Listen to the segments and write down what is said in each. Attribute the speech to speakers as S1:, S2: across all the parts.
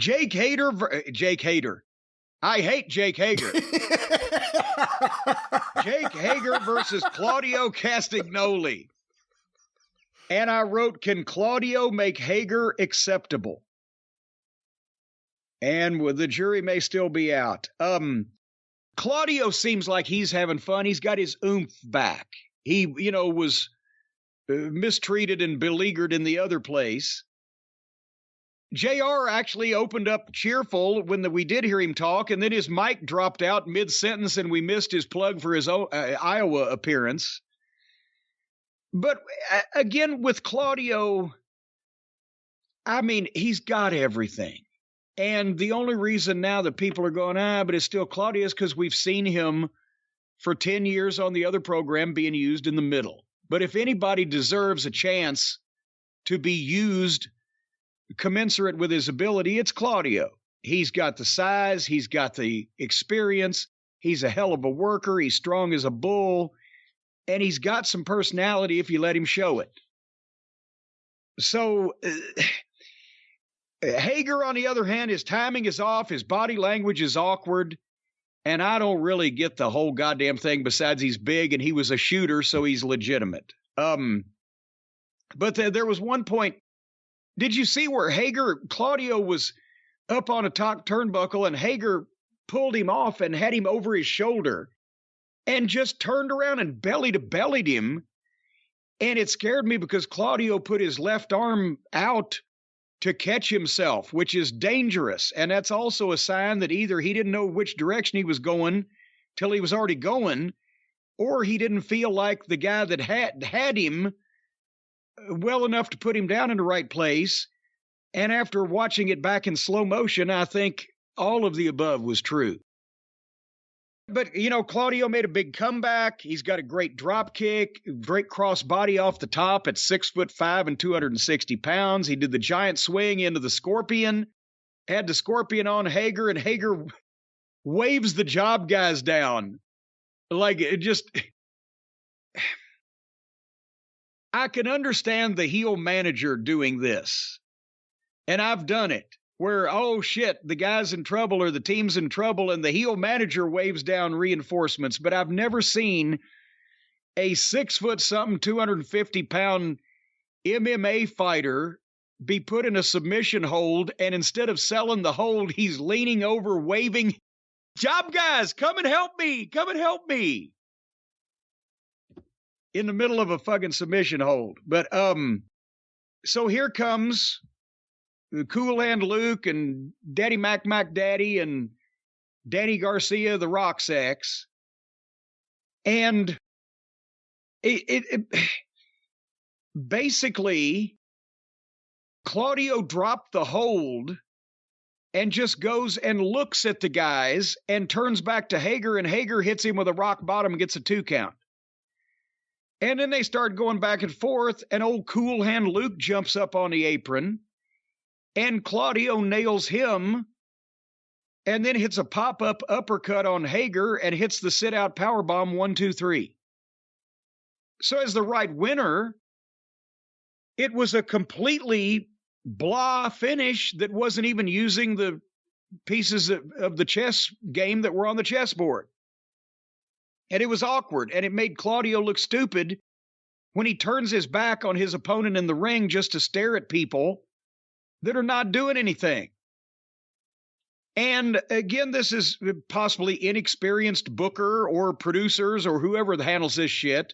S1: Jake Hager. I hate Jake Hager. Jake Hager versus Claudio Castagnoli. And I wrote, can Claudio make Hager acceptable? And the jury may still be out. Claudio seems like he's having fun. He's got his oomph back. He, was mistreated and beleaguered in the other place. JR actually opened up cheerful when we did hear him talk, and then his mic dropped out mid-sentence, and we missed his plug for his Iowa appearance. But again, with Claudio, I mean, he's got everything. And the only reason now that people are going, but it's still Claudio is because we've seen him for 10 years on the other program being used in the middle. But if anybody deserves a chance to be used commensurate with his ability, it's Claudio. He's got the size, he's got the experience, he's a hell of a worker, he's strong as a bull, and he's got some personality if you let him show it. So Hager, on the other hand, his timing is off, his body language is awkward, and I don't really get the whole goddamn thing besides he's big and he was a shooter, so he's legitimate. But there was one point. Did you see where Claudio was up on a top turnbuckle and Hager pulled him off and had him over his shoulder and just turned around and belly-to-bellied him? And it scared me because Claudio put his left arm out to catch himself, which is dangerous. And that's also a sign that either he didn't know which direction he was going till he was already going, or he didn't feel like the guy that had him well enough to put him down in the right place. And after watching it back in slow motion, I think all of the above was true. But, Claudio made a big comeback. He's got a great drop kick, great cross body off the top at 6'5" and 260 pounds. He did the giant swing into the Scorpion, had the Scorpion on Hager, and Hager waves the job guys down. Like, it just... I can understand the heel manager doing this. And I've done it where, oh shit, the guy's in trouble or the team's in trouble and the heel manager waves down reinforcements. But I've never seen a 6'something, 250-pound MMA fighter be put in a submission hold. And instead of selling the hold, he's leaning over, waving, job guys, come and help me. Come and help me. In the middle of a fucking submission hold. But, so here comes Cool Hand Luke and Daddy Mac Daddy and Danny Garcia, the Rock Sex. And it basically, Claudio dropped the hold and just goes and looks at the guys and turns back to Hager, and Hager hits him with a rock bottom and gets a 2 count. And then they start going back and forth, and old Cool Hand Luke jumps up on the apron, and Claudio nails him, and then hits a pop-up uppercut on Hager and hits the sit-out powerbomb 1, 2, 3. So as the right winner, it was a completely blah finish that wasn't even using the pieces of the chess game that were on the chessboard. And it was awkward, and it made Claudio look stupid when he turns his back on his opponent in the ring just to stare at people that are not doing anything. And again, this is possibly inexperienced booker or producers or whoever handles this shit.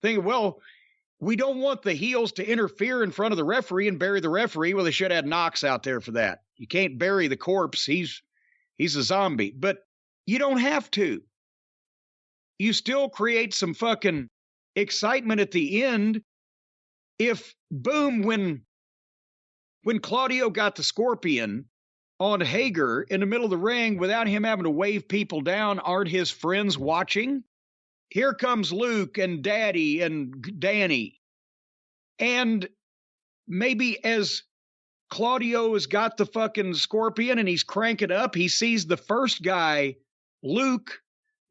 S1: Thinking, well, we don't want the heels to interfere in front of the referee and bury the referee. Well, they should have had Knox out there for that. You can't bury the corpse. He's a zombie. But you don't have to. You still create some fucking excitement at the end if, boom, when Claudio got the Scorpion on Hager in the middle of the ring without him having to wave people down, aren't his friends watching? Here comes Luke and Daddy and Danny. And maybe as Claudio has got the fucking Scorpion and he's cranking up, he sees the first guy, Luke,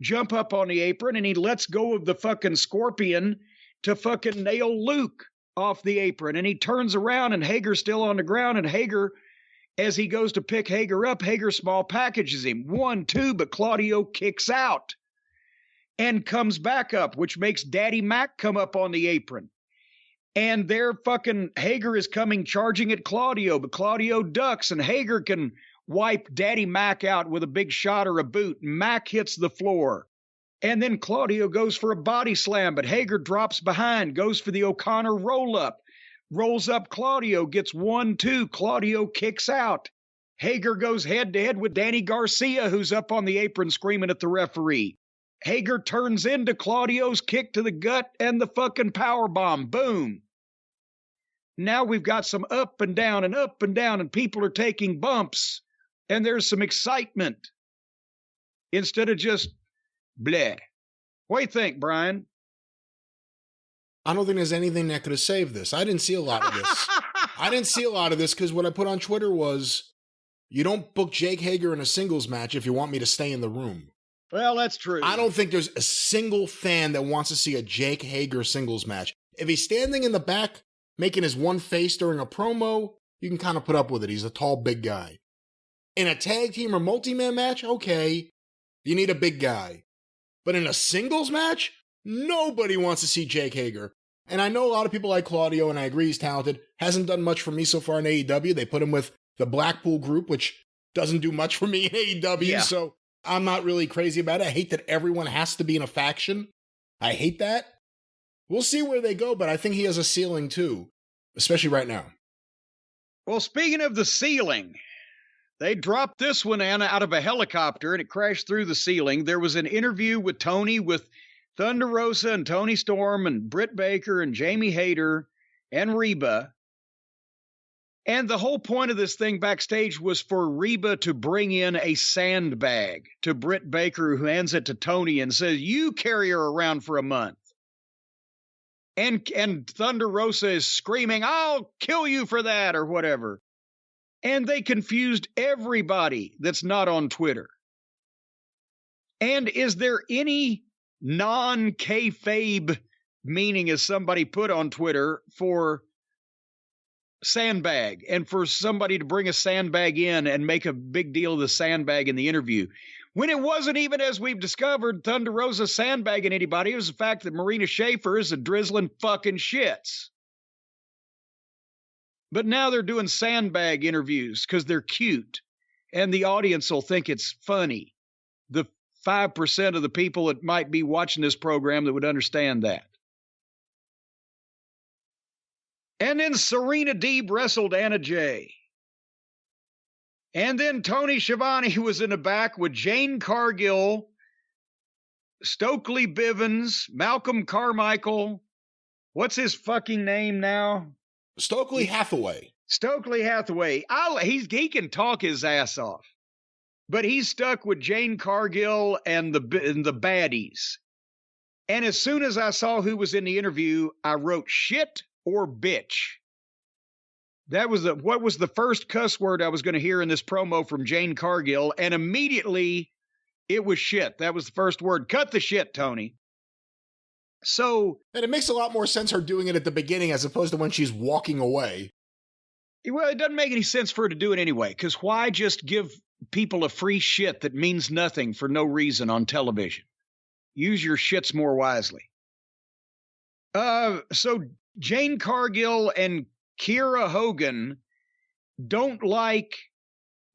S1: jump up on the apron, and he lets go of the fucking Scorpion to fucking nail Luke off the apron. And he turns around, and Hager's still on the ground, and Hager As he goes to pick Hager up, Hager small packages him. 1, 2, but Claudio kicks out and comes back up, which makes Daddy Mac come up on the apron. And their fucking Hager is coming charging at Claudio, but Claudio ducks, and Hager can wipe Daddy Mac out with a big shot or a boot. Mac hits the floor. And then Claudio goes for a body slam, but Hager drops behind, goes for the O'Connor roll-up. Rolls up Claudio, gets 1, 2. Claudio kicks out. Hager goes head-to-head with Danny Garcia, who's up on the apron screaming at the referee. Hager turns into Claudio's kick to the gut and the fucking powerbomb. Boom. Now we've got some up and down, and people are taking bumps, and there's some excitement instead of just bleh. What do you think, Brian?
S2: I don't think there's anything that could have saved this. I didn't see a lot of this. Because what I put on Twitter was, you don't book Jake Hager in a singles match if you want me to stay in the room.
S1: Well, that's true.
S2: I don't think there's a single fan that wants to see a Jake Hager singles match. If he's standing in the back, making his one face during a promo, you can kind of put up with it. He's a tall, big guy. In a tag team or multi-man match, okay, you need a big guy. But in a singles match, nobody wants to see Jake Hager. And I know a lot of people like Claudio, and I agree he's talented. Hasn't done much for me so far in AEW. They put him with the Blackpool group, which doesn't do much for me in AEW, so I'm not really crazy about it. I hate that everyone has to be in a faction. I hate that. We'll see where they go, but I think he has a ceiling too, especially right now.
S1: Well, speaking of the ceiling, they dropped this one out of a helicopter, and it crashed through the ceiling. There was an interview with Tony with Thunder Rosa and Tony Storm and Britt Baker and Jamie Hayter and Reba. And the whole point of this thing backstage was for Reba to bring in a sandbag to Britt Baker, who hands it to Tony and says, you carry her around for a month. And Thunder Rosa is screaming, I'll kill you for that, or whatever. And they confused everybody that's not on Twitter. And is there any non-kayfabe meaning, as somebody put on Twitter, for sandbag, and for somebody to bring a sandbag in and make a big deal of the sandbag in the interview, when it wasn't even, as we've discovered, Thunder Rosa sandbagging anybody? It was the fact that Marina Shafir is a drizzling fucking shits. But now they're doing sandbag interviews because they're cute, and the audience will think it's funny. The 5% of the people that might be watching this program that would understand that. And then Serena Deeb wrestled Anna Jay. And then Tony Schiavone was in the back with Jane Cargill, Stokely Bivens, Malcolm Carmichael. What's his fucking name now?
S2: Stokely Hathaway.
S1: Stokely Hathaway. He can talk his ass off. But he's stuck with Jane Cargill and the baddies. And as soon as I saw who was in the interview, I wrote shit or bitch. That was what was the first cuss word I was going to hear in this promo from Jane Cargill, and immediately it was shit. That was the first word. Cut the shit, Tony. So,
S2: and it makes a lot more sense her doing it at the beginning as opposed to when she's walking away.
S1: Well, it doesn't make any sense for her to do it anyway, because why just give people a free shit that means nothing for no reason on television? Use your shits more wisely. So Jane Cargill and Kiera Hogan don't like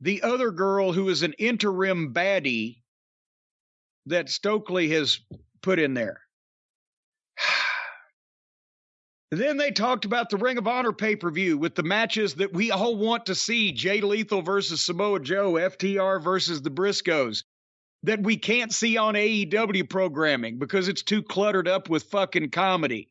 S1: the other girl who is an interim baddie that Stokely has put in there. Then they talked about the Ring of Honor pay-per-view with the matches that we all want to see. Jay Lethal versus Samoa Joe, FTR versus the Briscoes, that we can't see on AEW programming because it's too cluttered up with fucking comedy.